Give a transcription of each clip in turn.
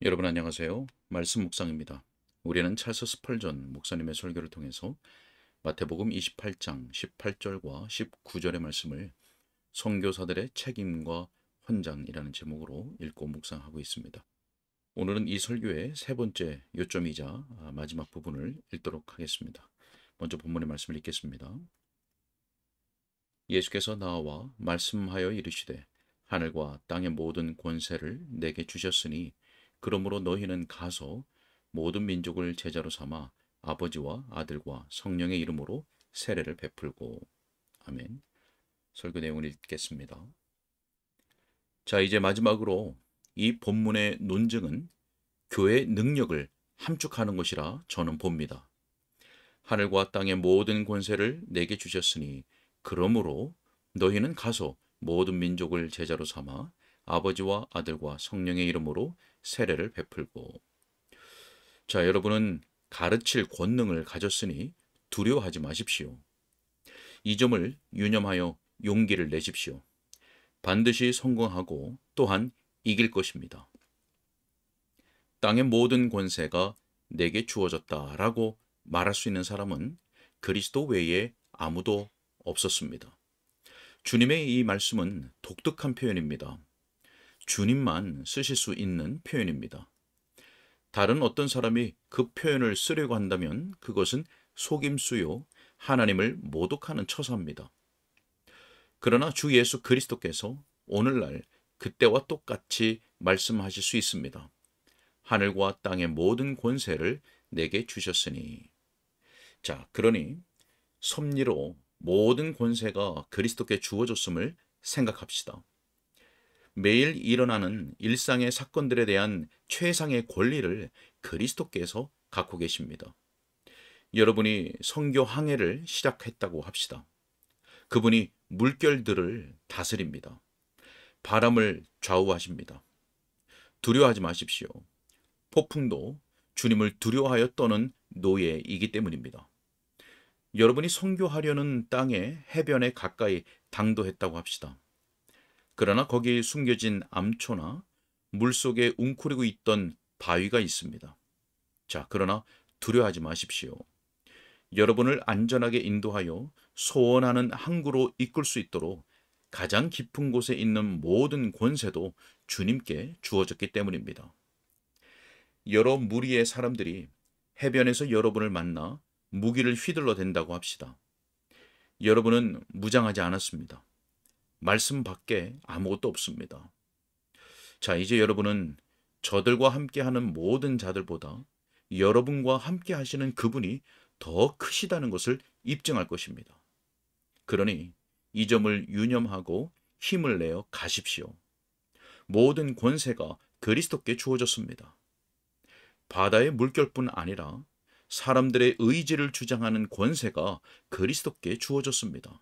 여러분 안녕하세요. 말씀 묵상입니다. 우리는 찰스 스펄전 목사님의 설교를 통해서 마태복음 28장 18절과 19절의 말씀을 선교사들의 책임과 헌장이라는 제목으로 읽고 묵상하고 있습니다. 오늘은 이 설교의 세 번째 요점이자 마지막 부분을 읽도록 하겠습니다. 먼저 본문의 말씀을 읽겠습니다. 예수께서 나와 말씀하여 이르시되 하늘과 땅의 모든 권세를 내게 주셨으니 그러므로 너희는 가서 모든 민족을 제자로 삼아 아버지와 아들과 성령의 이름으로 세례를 베풀고. 아멘. 설교 내용을 읽겠습니다. 자, 이제 마지막으로 이 본문의 논증은 교회의 능력을 함축하는 것이라 저는 봅니다. 하늘과 땅의 모든 권세를 내게 주셨으니 그러므로 너희는 가서 모든 민족을 제자로 삼아 아버지와 아들과 성령의 이름으로 세례를 베풀고. 자, 여러분은 가르칠 권능을 가졌으니 두려워하지 마십시오. 이 점을 유념하여 용기를 내십시오. 반드시 성공하고 또한 이길 것입니다. 땅의 모든 권세가 내게 주어졌다라고 말할 수 있는 사람은 그리스도 외에 아무도 없었습니다. 주님의 이 말씀은 독특한 표현입니다. 주님만 쓰실 수 있는 표현입니다. 다른 어떤 사람이 그 표현을 쓰려고 한다면 그것은 속임수요, 하나님을 모독하는 처사입니다. 그러나 주 예수 그리스도께서 오늘날 그때와 똑같이 말씀하실 수 있습니다. 하늘과 땅의 모든 권세를 내게 주셨으니. 자, 그러니 섭리로 모든 권세가 그리스도께 주어졌음을 생각합시다. 매일 일어나는 일상의 사건들에 대한 최상의 권리를 그리스도께서 갖고 계십니다. 여러분이 선교 항해를 시작했다고 합시다. 그분이 물결들을 다스립니다. 바람을 좌우하십니다. 두려워하지 마십시오. 폭풍도 주님을 두려워하여 떠는 노예이기 때문입니다. 여러분이 선교하려는 땅의 해변에 가까이 당도했다고 합시다. 그러나 거기 숨겨진 암초나 물속에 웅크리고 있던 바위가 있습니다. 자, 그러나 두려워하지 마십시오. 여러분을 안전하게 인도하여 소원하는 항구로 이끌 수 있도록 가장 깊은 곳에 있는 모든 권세도 주님께 주어졌기 때문입니다. 여러 무리의 사람들이 해변에서 여러분을 만나 무기를 휘둘러 댄다고 합시다. 여러분은 무장하지 않았습니다. 말씀 밖에 아무것도 없습니다. 자, 이제 여러분은 저들과 함께하는 모든 자들보다 여러분과 함께 하시는 그분이 더 크시다는 것을 입증할 것입니다. 그러니 이 점을 유념하고 힘을 내어 가십시오. 모든 권세가 그리스도께 주어졌습니다. 바다의 물결뿐 아니라 사람들의 의지를 주장하는 권세가 그리스도께 주어졌습니다.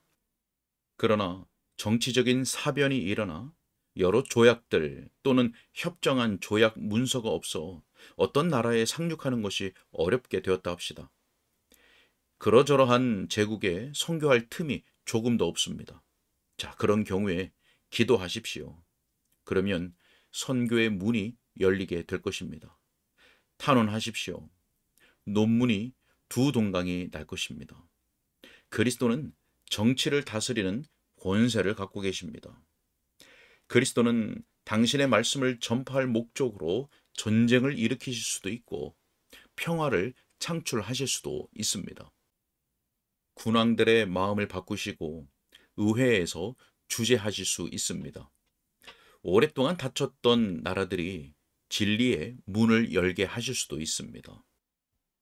그러나 정치적인 사변이 일어나 여러 조약들 또는 협정한 조약 문서가 없어 어떤 나라에 상륙하는 것이 어렵게 되었다 합시다. 그러저러한 제국에 선교할 틈이 조금도 없습니다. 자, 그런 경우에 기도하십시오. 그러면 선교의 문이 열리게 될 것입니다. 탄원하십시오. 논문이 두 동강이 날 것입니다. 그리스도는 정치를 다스리는 권세를 갖고 계십니다. 그리스도는 당신의 말씀을 전파할 목적으로 전쟁을 일으키실 수도 있고 평화를 창출하실 수도 있습니다. 군왕들의 마음을 바꾸시고 의회에서 주재하실 수 있습니다. 오랫동안 닫혔던 나라들이 진리의 문을 열게 하실 수도 있습니다.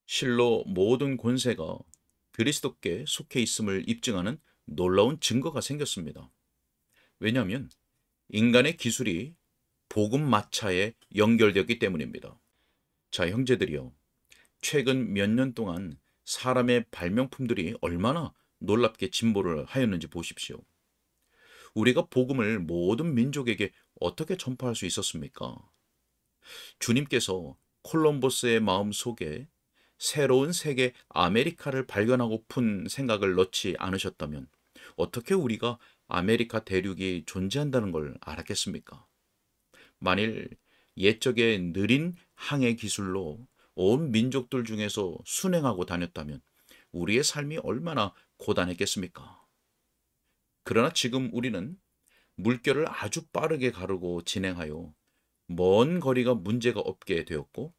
실로 모든 권세가 그리스도께 속해 있음을 입증하는 놀라운 증거가 생겼습니다. 왜냐하면 인간의 기술이 복음 마차에 연결되었기 때문입니다. 자, 형제들이여, 최근 몇 년 동안 사람의 발명품들이 얼마나 놀랍게 진보를 하였는지 보십시오. 우리가 복음을 모든 민족에게 어떻게 전파할 수 있었습니까? 주님께서 콜럼버스의 마음 속에 새로운 세계 아메리카를 발견하고픈 생각을 넣지 않으셨다면 어떻게 우리가 아메리카 대륙이 존재한다는 걸 알았겠습니까? 만일 옛적에 느린 항해 기술로 온 민족들 중에서 순행하고 다녔다면 우리의 삶이 얼마나 고단했겠습니까? 그러나 지금 우리는 물결을 아주 빠르게 가르고 진행하여 먼 거리가 문제가 없게 되었고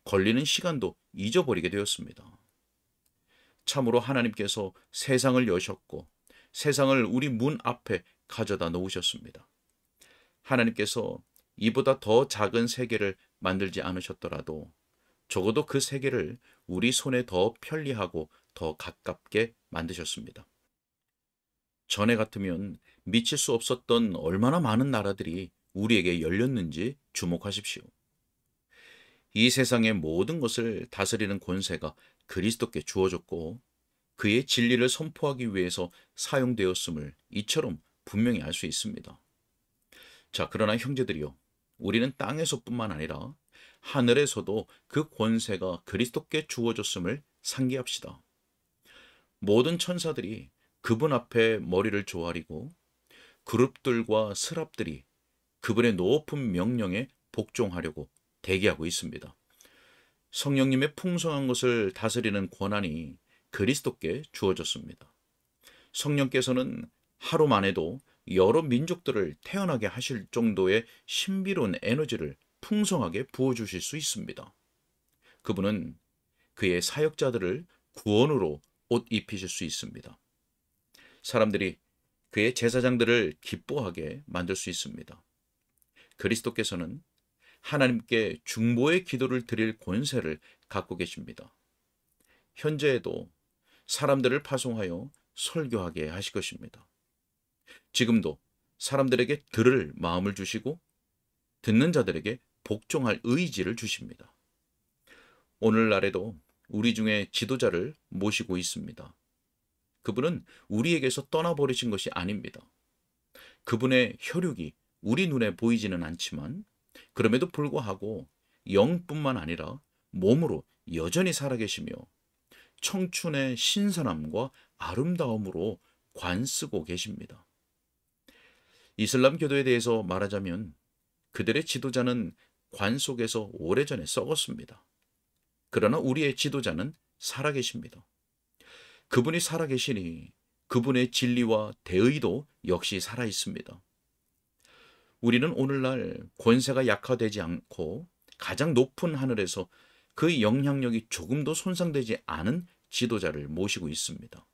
걸리는 시간도 잊어버리게 되었습니다. 참으로 하나님께서 세상을 여셨고 세상을 우리 문 앞에 가져다 놓으셨습니다. 하나님께서 이보다 더 작은 세계를 만들지 않으셨더라도 적어도 그 세계를 우리 손에 더 편리하고 더 가깝게 만드셨습니다. 전에 같으면 미칠 수 없었던 얼마나 많은 나라들이 우리에게 열렸는지 주목하십시오. 이 세상의 모든 것을 다스리는 권세가 그리스도께 주어졌고 그의 진리를 선포하기 위해서 사용되었음을 이처럼 분명히 알 수 있습니다. 자, 그러나 형제들이요. 우리는 땅에서뿐만 아니라 하늘에서도 그 권세가 그리스도께 주어졌음을 상기합시다. 모든 천사들이 그분 앞에 머리를 조아리고 그룹들과 스랍들이 그분의 높은 명령에 복종하려고 대기하고 있습니다. 성령님의 풍성한 것을 다스리는 권한이 그리스도께 주어졌습니다. 성령께서는 하루 만에도 여러 민족들을 태어나게 하실 정도의 신비로운 에너지를 풍성하게 부어주실 수 있습니다. 그분은 그의 사역자들을 구원으로 옷 입히실 수 있습니다. 사람들이 그의 제사장들을 기뻐하게 만들 수 있습니다. 그리스도께서는 하나님께 중보의 기도를 드릴 권세를 갖고 계십니다. 현재에도 사람들을 파송하여 설교하게 하실 것입니다. 지금도 사람들에게 들을 마음을 주시고 듣는 자들에게 복종할 의지를 주십니다. 오늘날에도 우리 중에 지도자를 모시고 있습니다. 그분은 우리에게서 떠나버리신 것이 아닙니다. 그분의 혈육이 우리 눈에 보이지는 않지만 그럼에도 불구하고 영뿐만 아니라 몸으로 여전히 살아계시며 청춘의 신선함과 아름다움으로 관쓰고 계십니다. 이슬람 교도에 대해서 말하자면 그들의 지도자는 관 속에서 오래전에 썩었습니다. 그러나 우리의 지도자는 살아계십니다. 그분이 살아계시니 그분의 진리와 대의도 역시 살아있습니다. 우리는 오늘날 권세가 약화되지 않고 가장 높은 하늘에서 그 영향력이 조금도 손상되지 않은 지도자를 모시고 있습니다.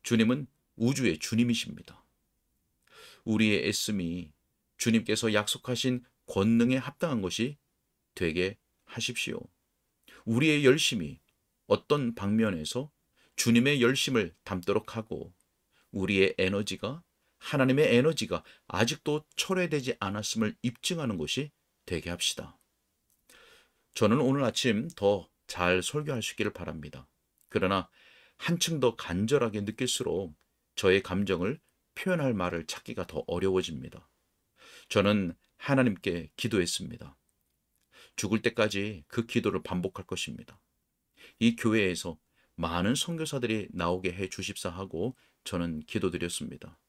주님은 우주의 주님이십니다. 우리의 애씀이 주님께서 약속하신 권능에 합당한 것이 되게 하십시오. 우리의 열심이 어떤 방면에서 주님의 열심을 담도록 하고 우리의 에너지가 하나님의 에너지가 아직도 철회되지 않았음을 입증하는 것이 되게 합시다. 저는 오늘 아침 더 잘 설교할 수 있기를 바랍니다. 그러나 한층 더 간절하게 느낄수록 저의 감정을 표현할 말을 찾기가 더 어려워집니다. 저는 하나님께 기도했습니다. 죽을 때까지 그 기도를 반복할 것입니다. 이 교회에서 많은 선교사들이 나오게 해 주십사 하고 저는 기도드렸습니다.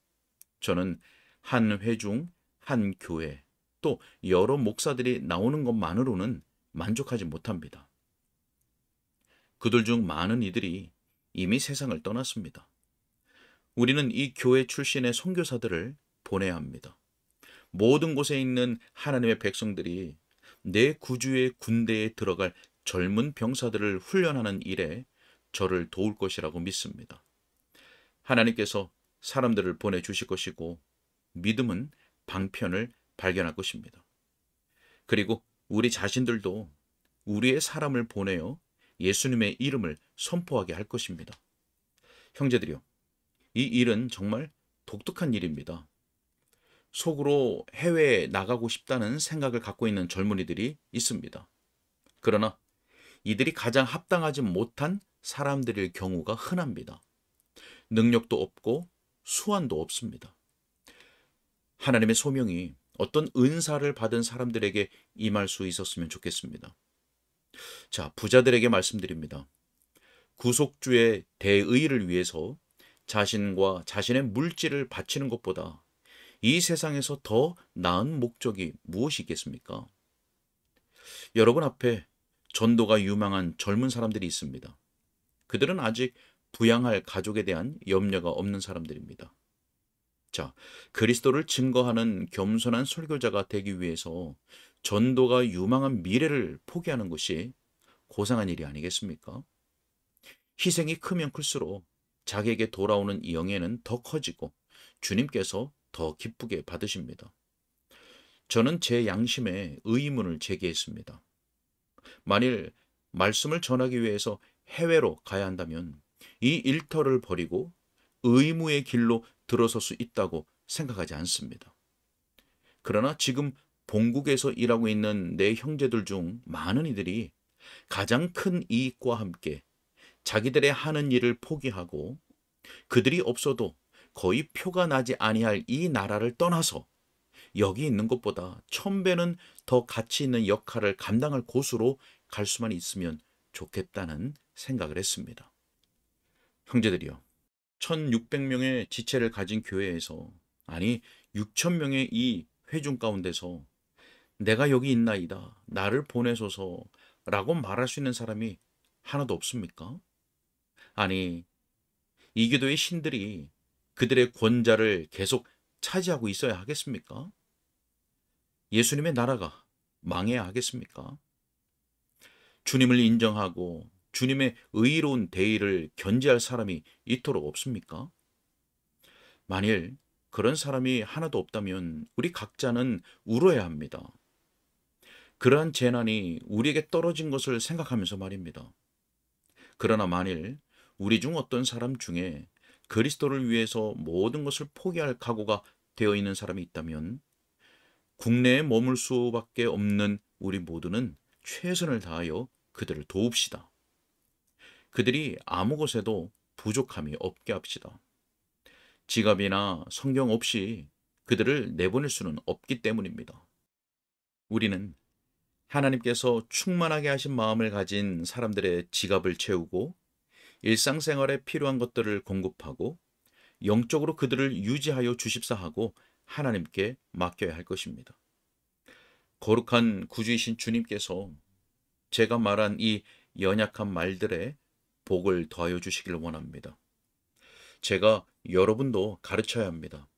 저는 한 회중, 한 교회, 또 여러 목사들이 나오는 것만으로는 만족하지 못합니다. 그들 중 많은 이들이 이미 세상을 떠났습니다. 우리는 이 교회 출신의 선교사들을 보내야 합니다. 모든 곳에 있는 하나님의 백성들이 내 구주의 군대에 들어갈 젊은 병사들을 훈련하는 일에 저를 도울 것이라고 믿습니다. 하나님께서 사람들을 보내주실 것이고 믿음은 방편을 발견할 것입니다. 그리고 우리 자신들도 우리의 사람을 보내어 예수님의 이름을 선포하게 할 것입니다. 형제들이요, 이 일은 정말 독특한 일입니다. 속으로 해외에 나가고 싶다는 생각을 갖고 있는 젊은이들이 있습니다. 그러나 이들이 가장 합당하지 못한 사람들일 경우가 흔합니다. 능력도 없고 수완도 없습니다. 하나님의 소명이 어떤 은사를 받은 사람들에게 임할 수 있었으면 좋겠습니다. 자, 부자들에게 말씀드립니다. 구속주의 대의를 위해서 자신과 자신의 물질을 바치는 것보다 이 세상에서 더 나은 목적이 무엇이 있겠습니까? 여러분 앞에 전도가 유망한 젊은 사람들이 있습니다. 그들은 아직 부양할 가족에 대한 염려가 없는 사람들입니다. 자, 그리스도를 증거하는 겸손한 설교자가 되기 위해서 전도가 유망한 미래를 포기하는 것이 고상한 일이 아니겠습니까? 희생이 크면 클수록 자기에게 돌아오는 영예는 더 커지고 주님께서 더 기쁘게 받으십니다. 저는 제 양심에 의문을 제기했습니다. 만일 말씀을 전하기 위해서 해외로 가야 한다면 이 일터를 버리고 의무의 길로 들어설 수 있다고 생각하지 않습니다. 그러나 지금 본국에서 일하고 있는 내 형제들 중 많은 이들이 가장 큰 이익과 함께 자기들의 하는 일을 포기하고 그들이 없어도 거의 표가 나지 아니할 이 나라를 떠나서 여기 있는 것보다 1000배는 더 가치 있는 역할을 감당할 곳으로 갈 수만 있으면 좋겠다는 생각을 했습니다. 형제들이요. 1600명의 지체를 가진 교회에서, 아니 6000명의 이 회중 가운데서 내가 여기 있나이다, 나를 보내소서 라고 말할 수 있는 사람이 하나도 없습니까? 아니, 이 기도의 신들이 그들의 권자를 계속 차지하고 있어야 하겠습니까? 예수님의 나라가 망해야 하겠습니까? 주님을 인정하고 주님의 의로운 대의를 견지할 사람이 이토록 없습니까? 만일 그런 사람이 하나도 없다면 우리 각자는 울어야 합니다. 그러한 재난이 우리에게 떨어진 것을 생각하면서 말입니다. 그러나 만일 우리 중 어떤 사람 중에 그리스도를 위해서 모든 것을 포기할 각오가 되어 있는 사람이 있다면 국내에 머물 수밖에 없는 우리 모두는 최선을 다하여 그들을 도웁시다. 그들이 아무 것에도 부족함이 없게 합시다. 지갑이나 성경 없이 그들을 내보낼 수는 없기 때문입니다. 우리는 하나님께서 충만하게 하신 마음을 가진 사람들의 지갑을 채우고 일상생활에 필요한 것들을 공급하고 영적으로 그들을 유지하여 주십사 하고 하나님께 맡겨야 할 것입니다. 거룩한 구주이신 주님께서 제가 말한 이 연약한 말들에 복을 더하여 주시기를 원합니다. 제가 여러분도 가르쳐야 합니다.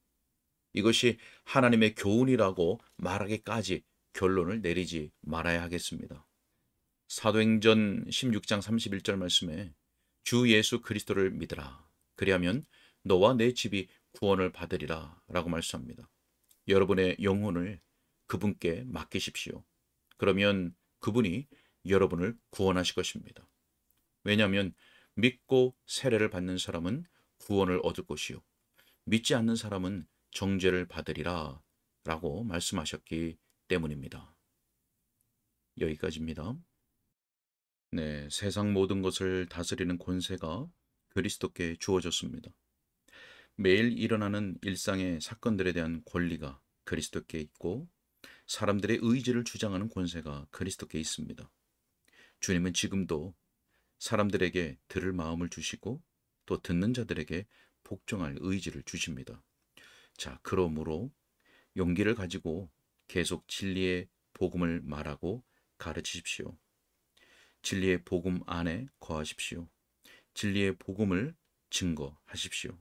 이것이 하나님의 교훈이라고 말하기까지 결론을 내리지 말아야 하겠습니다. 사도행전 16장 31절 말씀에 주 예수 그리스도를 믿으라. 그리하면 너와 내 집이 구원을 받으리라 라고 말씀합니다. 여러분의 영혼을 그분께 맡기십시오. 그러면 그분이 여러분을 구원하실 것입니다. 왜냐하면 믿고 세례를 받는 사람은 구원을 얻을 것이요 믿지 않는 사람은 정죄를 받으리라 라고 말씀하셨기 때문입니다. 여기까지입니다. 네, 세상 모든 것을 다스리는 권세가 그리스도께 주어졌습니다. 매일 일어나는 일상의 사건들에 대한 권리가 그리스도께 있고 사람들의 의지를 주장하는 권세가 그리스도께 있습니다. 주님은 지금도 사람들에게 들을 마음을 주시고 또 듣는 자들에게 복종할 의지를 주십니다. 자, 그러므로 용기를 가지고 계속 진리의 복음을 말하고 가르치십시오. 진리의 복음 안에 거하십시오. 진리의 복음을 증거하십시오.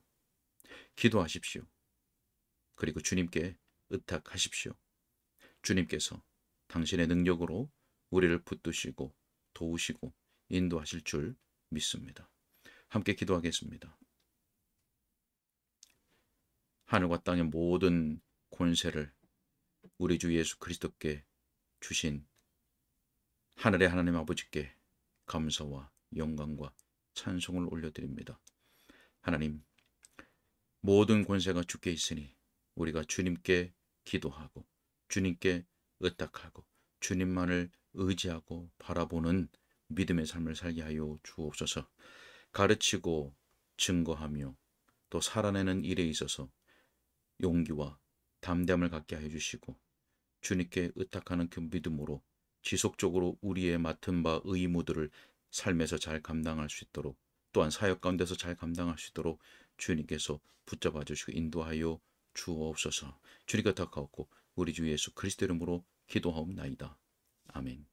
기도하십시오. 그리고 주님께 의탁하십시오. 주님께서 당신의 능력으로 우리를 붙드시고 도우시고 인도하실 줄 믿습니다. 함께 기도하겠습니다. 하늘과 땅의 모든 권세를 우리 주 예수 그리스도께 주신 하늘의 하나님 아버지께 감사와 영광과 찬송을 올려드립니다. 하나님, 모든 권세가 주께 있으니 우리가 주님께 기도하고 주님께 의탁하고 주님만을 의지하고 바라보는 믿음의 삶을 살게 하여 주옵소서. 가르치고 증거하며 또 살아내는 일에 있어서 용기와 담대함을 갖게 하여 주시고 주님께 의탁하는 그 믿음으로 지속적으로 우리의 맡은 바 의무들을 삶에서 잘 감당할 수 있도록 또한 사역 가운데서 잘 감당할 수 있도록 주님께서 붙잡아 주시고 인도하여 주옵소서. 주님께 의탁하옵고 우리 주 예수 그리스도 이름으로 기도하옵나이다. 아멘.